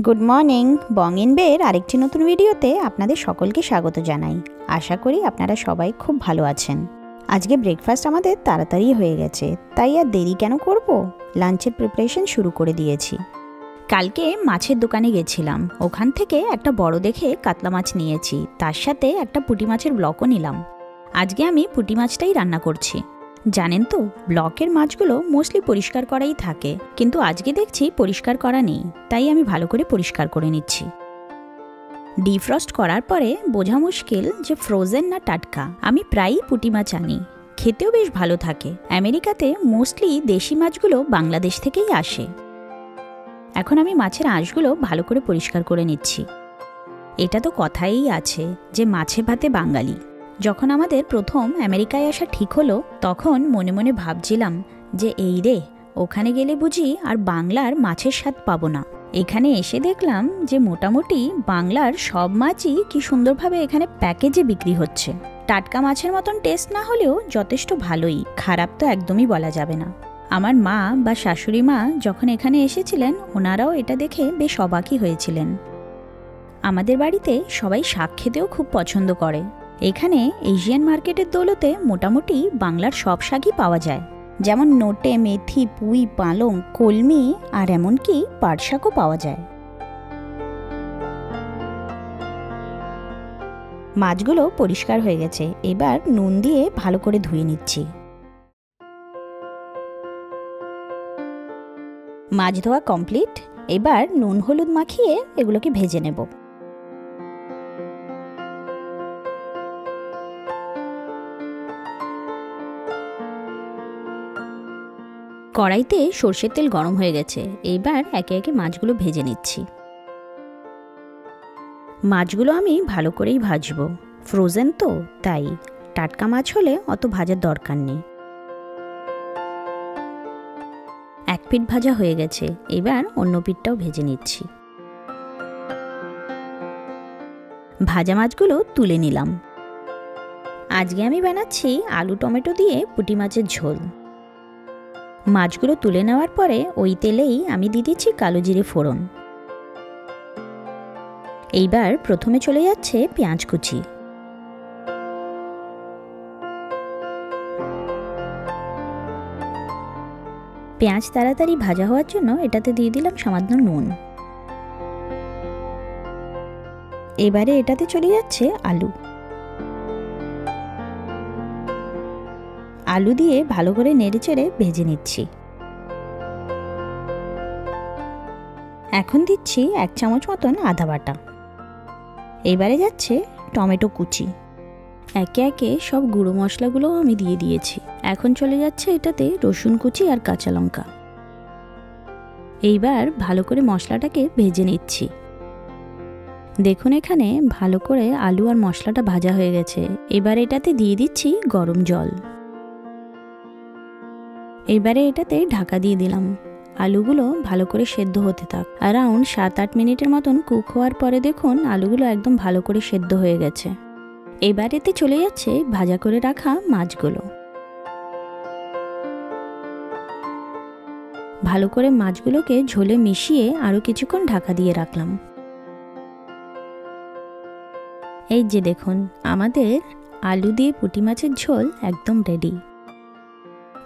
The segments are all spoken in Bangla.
Good morning. বং ইন বের আরেকটি নতুন ভিডিওতে আপনাদের সকলকে স্বাগত জানাই। আশা করি আপনারা সবাই খুব ভালো আছেন। আজকে ব্রেকফাস্ট আমাদের তাড়াতাড়ি হয়ে গেছে, তাই আর দেরি কেন করব, লাঞ্চের প্রিপারেশন শুরু করে দিয়েছি। কালকে মাছের দোকানে গেছিলাম, ওখান থেকে একটা বড় দেখে কাতলা মাছ নিয়েছি, তার সাথে একটা পুঁটি মাছের ব্লকও নিলাম। আজকে আমি পুঁটি মাছটাই রান্না করছি। জানেন তো, ব্লকের মাছগুলো মোস্টলি পরিষ্কার করাই থাকে, কিন্তু আজকে দেখছি পরিষ্কার করা নেই, তাই আমি ভালো করে পরিষ্কার করে নিচ্ছি। ডিফ্রস্ট করার পরে বোঝা মুশকিল যে ফ্রোজেন না টাটকা। আমি প্রায়ই পুঁটি মাছ আনি, খেতেও বেশ ভালো থাকে। আমেরিকাতে মোস্টলি দেশি মাছগুলো বাংলাদেশ থেকেই আসে। এখন আমি মাছের আঁশগুলো ভালো করে পরিষ্কার করে নিচ্ছি। এটা তো কথাই আছে যে মাছে ভাতে বাঙালি। যখন আমাদের প্রথম আমেরিকায় আসা ঠিক হলো, তখন মনে মনে ভাবছিলাম যে এই রে, ওখানে গেলে বুঝি আর বাংলার মাছের স্বাদ পাবো না। এখানে এসে দেখলাম যে মোটামুটি বাংলার সব মাছই কি সুন্দরভাবে এখানে প্যাকেজে বিক্রি হচ্ছে। টাটকা মাছের মতন টেস্ট না হলেও যথেষ্ট ভালোই, খারাপ তো একদমই বলা যাবে না। আমার মা বা শাশুড়ি মা যখন এখানে এসেছিলেন, ওনারাও এটা দেখে বেশ অবাকই হয়েছিলেন। আমাদের বাড়িতে সবাই শাক খেতেও খুব পছন্দ করে। এখানে এশিয়ান মার্কেটের দৌলতে মোটামুটি বাংলার সব শাকই পাওয়া যায়, যেমন নোটে, মেথি, পুঁই, পালং, কলমি আর এমনকি পাট শাকও পাওয়া যায়। মাছগুলো পরিষ্কার হয়ে গেছে, এবার নুন দিয়ে ভালো করে ধুয়ে নিচ্ছি। মাছ ধোয়া কমপ্লিট, এবার নুন হলুদ মাখিয়ে এগুলোকে ভেজে নেব। কড়াইতে সর্ষের তেল গরম হয়ে গেছে, এবার একে একে মাছগুলো ভেজে নিচ্ছি। মাছগুলো আমি ভালো করেই ভাজবো, ফ্রোজেন তো তাই, টাটকা মাছ হলে অত ভাজার দরকার নেই। এক পিঠ ভাজা হয়ে গেছে, এবার অন্য পিঠটাও ভেজে নিচ্ছি। ভাজা মাছগুলো তুলে নিলাম। আজকে আমি বানাচ্ছি আলু টমেটো দিয়ে পুঁটি মাছের ঝোল। মাছগুলো তুলে নেওয়ার পরে ওই তেলেই আমি দিয়ে দিচ্ছি কালো জিরে ফোড়ন। এইবার প্রথমে চলে যাচ্ছে পেঁয়াজ কুচি। পেঁয়াজ তাড়াতাড়ি ভাজা হওয়ার জন্য এটাতে দিয়ে দিলাম সামান্য নুন। এবারে এটাতে চলে যাচ্ছে আলু। আলু দিয়ে ভালো করে নেড়েচেড়ে ভেজে নিচ্ছি। এখন দিচ্ছি 1 চামচ মতন আদা বাটা। এবারে যাচ্ছে টমেটো কুচি। একে একে সব গুঁড়ো মশলাগুলো আমি দিয়ে দিয়েছি। এখন চলে যাচ্ছে এটাতে রসুন কুচি আর কাঁচা লঙ্কা। এইবার ভালো করে মশলাটাকে ভেজে নিচ্ছি। দেখুন এখানে ভালো করে আলু আর মশলাটা ভাজা হয়ে গেছে। এবার এটাতে দিয়ে দিচ্ছি গরম জল। এবারে এটাতে ঢাকা দিয়ে দিলাম। আলুগুলো ভালো করে সেদ্ধ হতে থাক। অ্যারাউন্ড 7-8 মিনিটের মতন কুক হওয়ার পরে দেখুন আলুগুলো একদম ভালো করে সেদ্ধ হয়ে গেছে। এবার এতে চলে যাচ্ছে ভাজা করে রাখা মাছগুলো। ভালো করে মাছগুলোকে ঝোলে মিশিয়ে আরও কিছুক্ষণ ঢাকা দিয়ে রাখলাম। এই যে দেখুন, আমাদের আলু দিয়ে পুঁটি মাছের ঝোল একদম রেডি।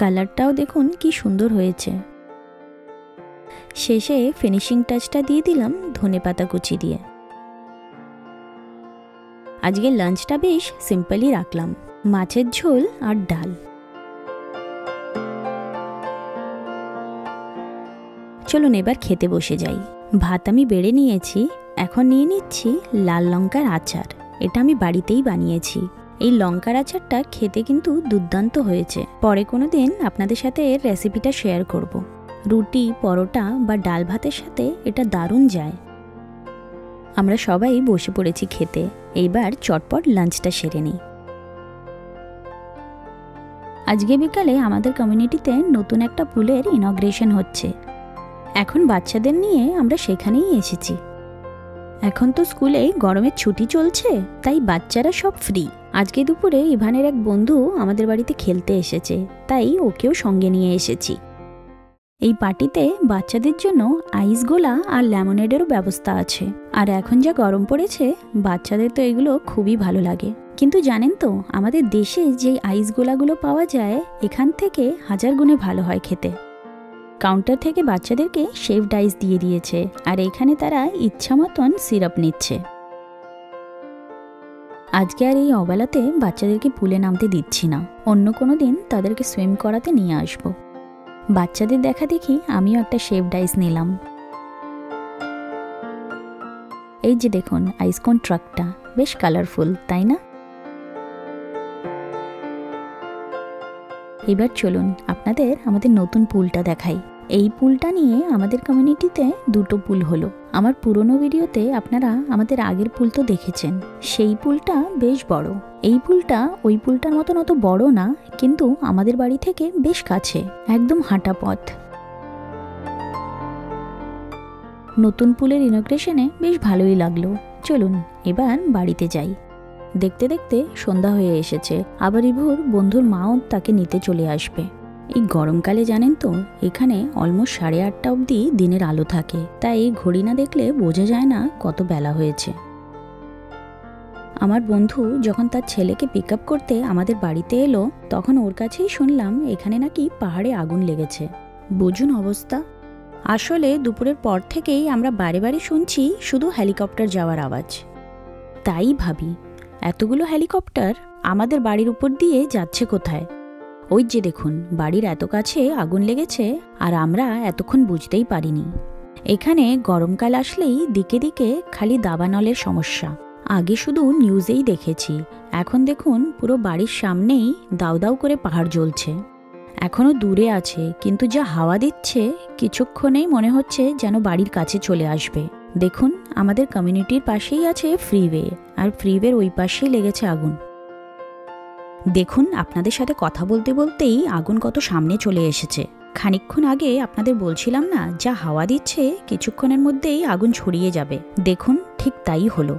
কালারটাও দেখুন কি সুন্দর হয়েছে। শেষে ফিনিশিং টাচটা দিয়ে দিলাম ধনেপাতা কুচি দিয়ে। আজকে লাঞ্চটা বেশ সিম্পলই রাখলাম, মাছের ঝোল আর ডাল। চলুন এবার খেতে বসে যাই। ভাত আমি বেড়ে নিয়েছি, এখন নিয়ে নিচ্ছি লাল লঙ্কার আচার। এটা আমি বাড়িতেই বানিয়েছি। এই লঙ্কার আচারটা খেতে কিন্তু দুর্দান্ত হয়েছে। পরে কোনো দিন আপনাদের সাথে এর রেসিপিটা শেয়ার করব। রুটি, পরোটা বা ডাল ভাতের সাথে এটা দারুণ যায়। আমরা সবাই বসে পড়েছি খেতে। এইবার চটপট লাঞ্চটা সেরে নিই। আজকে বিকালে আমাদের কমিউনিটিতে নতুন একটা পুলের ইনগ্রেশন হচ্ছে। এখন বাচ্চাদের নিয়ে আমরা সেখানেই এসেছি। এখন তো স্কুলে গরমের ছুটি চলছে, তাই বাচ্চারা সব ফ্রি। আজকে দুপুরে ইভানের এক বন্ধু আমাদের বাড়িতে খেলতে এসেছে, তাই ওকেও সঙ্গে নিয়ে এসেছি। এই পার্টিতে বাচ্চাদের জন্য আইস গোলা আর লেমনেডেরও ব্যবস্থা আছে। আর এখন যা গরম পড়েছে, বাচ্চাদের তো এগুলো খুবই ভালো লাগে। কিন্তু জানেন তো, আমাদের দেশে যে আইস গোলাগুলো পাওয়া যায়, এখান থেকে 1000 গুণে ভালো হয় খেতে। কাউন্টার থেকে বাচ্চাদেরকে শেভড আইস দিয়ে দিয়েছে, আর এখানে তারা ইচ্ছা মতন সিরাপ নিচ্ছে। আজকে আর এই অবেলাতে বাচ্চাদেরকে পুলে নামতে দিচ্ছি না, অন্য কোনো দিন তাদেরকে সুইম করাতে নিয়ে আসবো। বাচ্চাদের দেখা দেখি আমিও একটা শেভড আইস নিলাম। এই যে দেখুন আইসকোন ট্রাকটা বেশ কালারফুল, তাই না? এবার চলুন আপনাদের আমাদের নতুন পুলটা দেখাই। এই পুলটা নিয়ে আমাদের কমিউনিটিতে 2টো পুল হলো। আমার পুরনো ভিডিওতে আপনারা আমাদের আগের পুল তো দেখেছেন, সেই পুলটা বেশ বড়। এই পুলটা ওই পুলটার মতন অত বড় না, কিন্তু আমাদের বাড়ি থেকে বেশ কাছে, একদম হাঁটা পথ। নতুন পুলের ইনগ্রেশনে বেশ ভালোই লাগলো। চলুন এবার বাড়িতে যাই। দেখতে দেখতে সন্ধ্যা হয়ে এসেছে, আবার ইভুর বন্ধুর মাও তাকে নিতে চলে আসবে। এই গরমকালে জানেন তো, এখানে অলমোস্ট 8:30 অবধি দিনের আলো থাকে, তাই ঘড়ি না দেখলে বোঝা যায় না কত বেলা হয়েছে। আমার বন্ধু যখন তার ছেলেকে পিক আপ করতে আমাদের বাড়িতে এলো, তখন ওর কাছেই শুনলাম এখানে নাকি পাহাড়ে আগুন লেগেছে। বুঝুন অবস্থা। আসলে দুপুরের পর থেকেই আমরা বারে বারে শুনছি শুধু হেলিকপ্টার যাওয়ার আওয়াজ। তাই ভাবি, এতগুলো হেলিকপ্টার আমাদের বাড়ির উপর দিয়ে যাচ্ছে কোথায়? ওই যে দেখুন, বাড়ির এত কাছে আগুন লেগেছে, আর আমরা এতক্ষণ বুঝতেই পারিনি। এখানে গরমকাল আসলেই দিকে দিকে খালি দাবানলের সমস্যা। আগে শুধু নিউজেই দেখেছি, এখন দেখুন পুরো বাড়ির সামনেই দাউ দাউ করে পাহাড় জ্বলছে। এখনো দূরে আছে, কিন্তু যা হাওয়া দিচ্ছে কিছুক্ষণেই মনে হচ্ছে যেন বাড়ির কাছে চলে আসবে। দেখুন আমাদের কমিউনিটির পাশেই আছে ফ্রিওয়ে, আর ফ্রিওয়ের ওই পাশেই লেগেছে আগুন। দেখুন আপনাদের সাথে কথা বলতে বলতেই আগুন কত সামনে চলে এসেছে। খানিকক্ষণ আগে আপনাদের বলছিলাম না, যা হাওয়া দিচ্ছে কিছুক্ষণের মধ্যেই আগুন ছড়িয়ে যাবে। দেখুন ঠিক তাই হলো।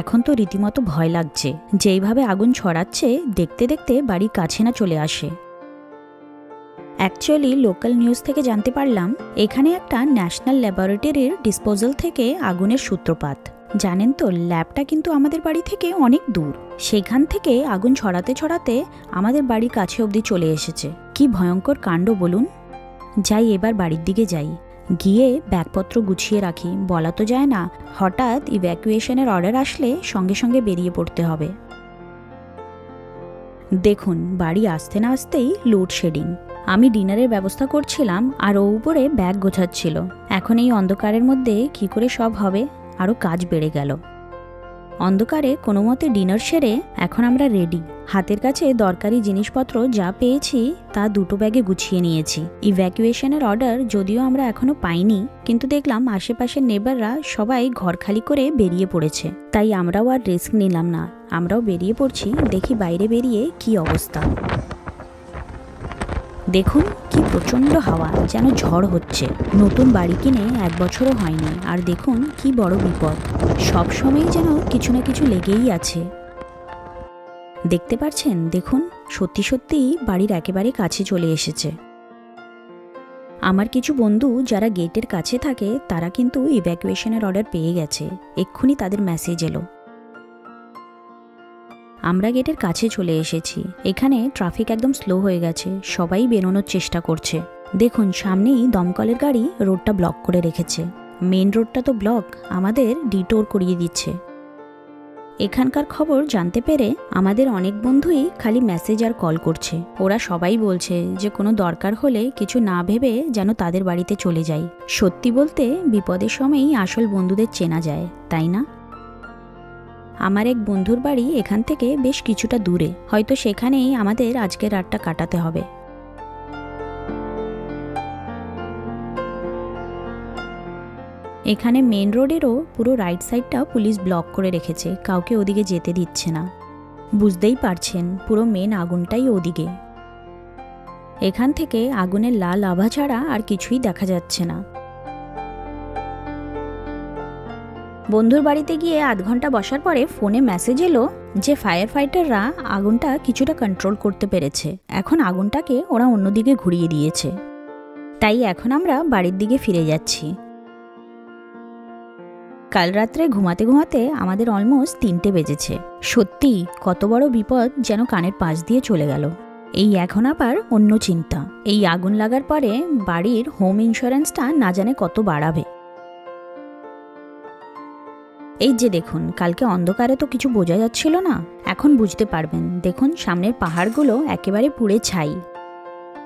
এখন তো রীতিমতো ভয় লাগছে, যেইভাবে আগুন ছড়াচ্ছে দেখতে দেখতে বাড়ির কাছে না চলে আসে। অ্যাকচুয়ালি লোকাল নিউজ থেকে জানতে পারলাম এখানে একটা ন্যাশনাল ল্যাবরেটরির ডিসপোজাল থেকে আগুনের সূত্রপাত। জানেন তো, ল্যাবটা কিন্তু আমাদের বাড়ি থেকে অনেক দূর। সেখান থেকে আগুন ছড়াতে ছড়াতে আমাদের বাড়ির কাছে অবধি চলে এসেছে। কি ভয়ঙ্কর কাণ্ড বলুন। যাই এবার বাড়ির দিকে যাই, গিয়ে ব্যাগপত্র গুছিয়ে রাখি। বলা তো যায় না, হঠাৎ ইভ্যাকুয়েশনের অর্ডার আসলে সঙ্গে সঙ্গে বেরিয়ে পড়তে হবে। দেখুন বাড়ি আসতে না আসতেই লোডশেডিং। আমি ডিনারের ব্যবস্থা করছিলাম, আর ও উপরে ব্যাগ গোছাচ্ছিল। এখন এই অন্ধকারের মধ্যে কি করে সব হবে, আরও কাজ বেড়ে গেল। অন্ধকারে কোনো মতে ডিনার সেরে এখন আমরা রেডি। হাতের কাছে দরকারি জিনিসপত্র যা পেয়েছি তা 2টো ব্যাগে গুছিয়ে নিয়েছি। ইভ্যাকুয়েশনের অর্ডার যদিও আমরা এখনো পাইনি, কিন্তু দেখলাম আশেপাশের নেবাররা সবাই ঘর খালি করে বেরিয়ে পড়েছে। তাই আমরাও আর রিস্ক নিলাম না, আমরাও বেরিয়ে পড়ছি। দেখি বাইরে বেরিয়ে কি অবস্থা। দেখুন কি প্রচণ্ড হাওয়া, যেন ঝড় হচ্ছে। নতুন বাড়ি কিনে 1 বছরও হয়নি, আর দেখুন কি বড় বিপদ। সব সময় যেন কিছু না কিছু লেগেই আছে। দেখতে পাচ্ছেন, দেখুন সত্যি সত্যিই বাড়ির একেবারে কাছে চলে এসেছে। আমার কিছু বন্ধু যারা গেটের কাছে থাকে তারা কিন্তু ইভ্যাকুয়েশনের অর্ডার পেয়ে গেছে। এক্ষুনি তাদের মেসেজ এলো। আমরা গেটের কাছে চলে এসেছি। এখানে ট্রাফিক একদম স্লো হয়ে গেছে, সবাই বেরোনোর চেষ্টা করছে। দেখুন সামনেই দমকলের গাড়ি রোডটা ব্লক করে রেখেছে। মেন রোডটা তো ব্লক, আমাদের ডিটোর করিয়ে দিচ্ছে। এখানকার খবর জানতে পেরে আমাদের অনেক বন্ধুই খালি মেসেজ আর কল করছে। ওরা সবাই বলছে যে কোনো দরকার হলে কিছু না ভেবে যেন তাদের বাড়িতে চলে যাই। সত্যি বলতে বিপদের সময়ই আসল বন্ধুদের চেনা যায়, তাই না? আমার এক বন্ধুর বাড়ি এখান থেকে বেশ কিছুটা দূরে, হয়তো সেখানেই আমাদের আজকের রাতটা কাটাতে হবে। এখানে মেন রোডেরও পুরো রাইট সাইডটা পুলিশ ব্লক করে রেখেছে, কাউকে ওদিকে যেতে দিচ্ছে না। বুঝতেই পারছেন পুরো মেন আগুনটাই ওদিকে। এখান থেকে আগুনের লাল আভা ছাড়া আর কিছুই দেখা যাচ্ছে না। বন্ধুর বাড়িতে গিয়ে 8 ঘন্টা বসার পরে ফোনে মেসেজ এলো যে ফায়ার ফাইটাররা আগুনটা কিছুটা কন্ট্রোল করতে পেরেছে। এখন আগুনটাকে ওরা অন্যদিকে ঘুরিয়ে দিয়েছে। তাই এখন আমরা বাড়ির দিকে ফিরে যাচ্ছি। কাল রাত্রে ঘুমাতে ঘুমাতে আমাদের অলমোস্ট 3টে বেজেছে। সত্যি কত বড় বিপদ যেন কানের পাশ দিয়ে চলে গেল। এই এখন আবার অন্য চিন্তা, এই আগুন লাগার পরে বাড়ির হোম ইন্স্যুরেন্সটা না জানে কত বাড়াবে। এই যে দেখুন, কালকে অন্ধকারে তো কিছু বোঝা যাচ্ছিল না, এখন বুঝতে পারবেন। দেখুন সামনের পাহাড়গুলো একেবারে পুড়ে ছাই।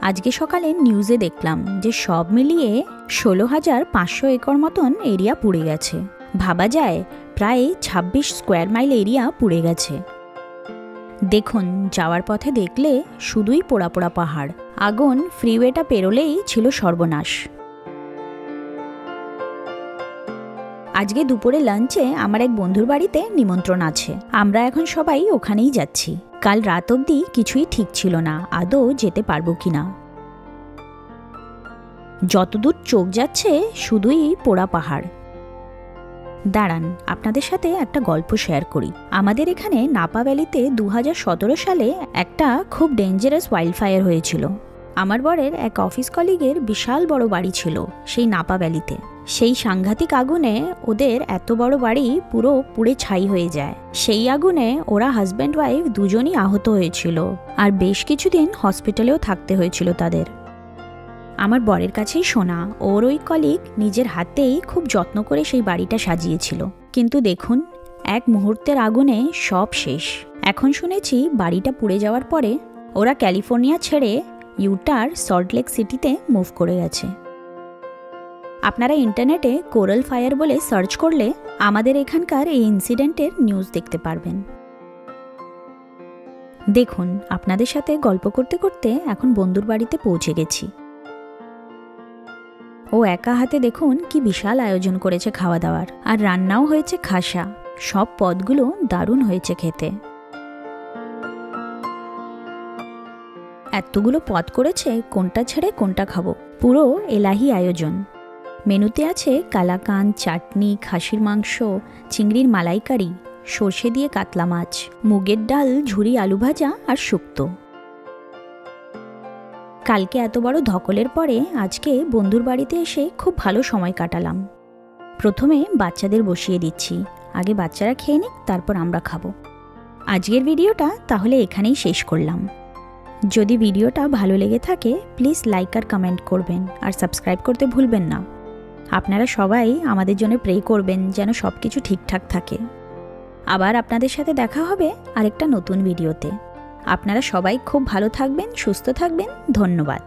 আজকে সকালে নিউজে দেখলাম যে সব মিলিয়ে 16,500 একর মতন এরিয়া পুড়ে গেছে। ভাবা যায় প্রায় 26 স্কোয়ার মাইল এরিয়া পুড়ে গেছে। দেখুন যাওয়ার পথে দেখলে শুধুই পোড়া পোড়া পাহাড়। আগুন ফ্রিওয়েটা পেরোলেই ছিল সর্বনাশ। আজকে দুপুরে লাঞ্চে আমার এক বন্ধুর বাড়িতে নিমন্ত্রণ আছে। আমরা এখন সবাই ওখানেই যাচ্ছি। কাল রাত অবধি কিছুই ঠিক ছিল না আদৌ যেতে পারবো কিনা। যতদূর চোখ যাচ্ছে শুধুই পোড়া পাহাড়। দাঁড়ান, আপনাদের সাথে একটা গল্প শেয়ার করি। আমাদের এখানে নাপা ভ্যালিতে 2017 সালে একটা খুব ডেঞ্জারাস ওয়াইল্ড ফায়ার হয়েছিল। আমার বরের এক অফিস কলিগের বিশাল বড় বাড়ি ছিল সেই নাপা ভ্যালিতে। সেই সাংঘাতিক আগুনে ওদের এত বড় বাড়ি পুরো পুড়ে ছাই হয়ে যায়। সেই আগুনে ওরা হাজব্যান্ড ওয়াইফ দুজনই আহত হয়েছিল, আর বেশ কিছুদিন হসপিটালেও থাকতে হয়েছিল তাদের। আমার বরের কাছেই শোনা, ওর ওই কলিগ নিজের হাতেই খুব যত্ন করে সেই বাড়িটা সাজিয়েছিল। কিন্তু দেখুন, এক মুহূর্তের আগুনে সব শেষ। এখন শুনেছি বাড়িটা পুড়ে যাওয়ার পরে ওরা ক্যালিফোর্নিয়া ছেড়ে ইউটার সল্টলেক সিটিতে মুভ করে গেছে। আপনারা ইন্টারনেটে কোরাল ফায়ার বলে সার্চ করলে আমাদের এখানকার এই ইনসিডেন্টের নিউজ দেখতে পারবেন। দেখুন, আপনাদের সাথে গল্প করতে করতে এখন বন্ধুর বাড়িতে পৌঁছে গেছি। ও একা হাতে দেখুন কি বিশাল আয়োজন করেছে খাওয়া দাওয়ার, আর রান্নাও হয়েছে খাসা। সব পদগুলো দারুণ হয়েছে খেতে। এতগুলো পদ করেছে, কোনটা ছেড়ে কোনটা খাবো, পুরো এলাহি আয়োজন। মেনুতে আছে কালাকান, চাটনি, খাসির মাংস, চিংড়ির মালাইকারি, সর্ষে দিয়ে কাতলা মাছ, মুগের ডাল, ঝুরি আলু ভাজা আর শুক্তো। কালকে এত বড় ধকলের পরে আজকে বন্ধুর বাড়িতে এসে খুব ভালো সময় কাটালাম। প্রথমে বাচ্চাদের বসিয়ে দিচ্ছি, আগে বাচ্চারা খেয়ে নিক, তারপর আমরা খাবো। আজকের ভিডিওটা তাহলে এখানেই শেষ করলাম। যদি ভিডিওটা ভালো লেগে থাকে প্লিজ লাইক আর কমেন্ট করবেন, আর সাবস্ক্রাইব করতে ভুলবেন না। আপনারা সবাই আমাদের জন্য প্রে করবেন যেন সব কিছু ঠিকঠাক থাকে। আবার আপনাদের সাথে দেখা হবে আরেকটা নতুন ভিডিওতে। আপনারা সবাই খুব ভালো থাকবেন, সুস্থ থাকবেন। ধন্যবাদ।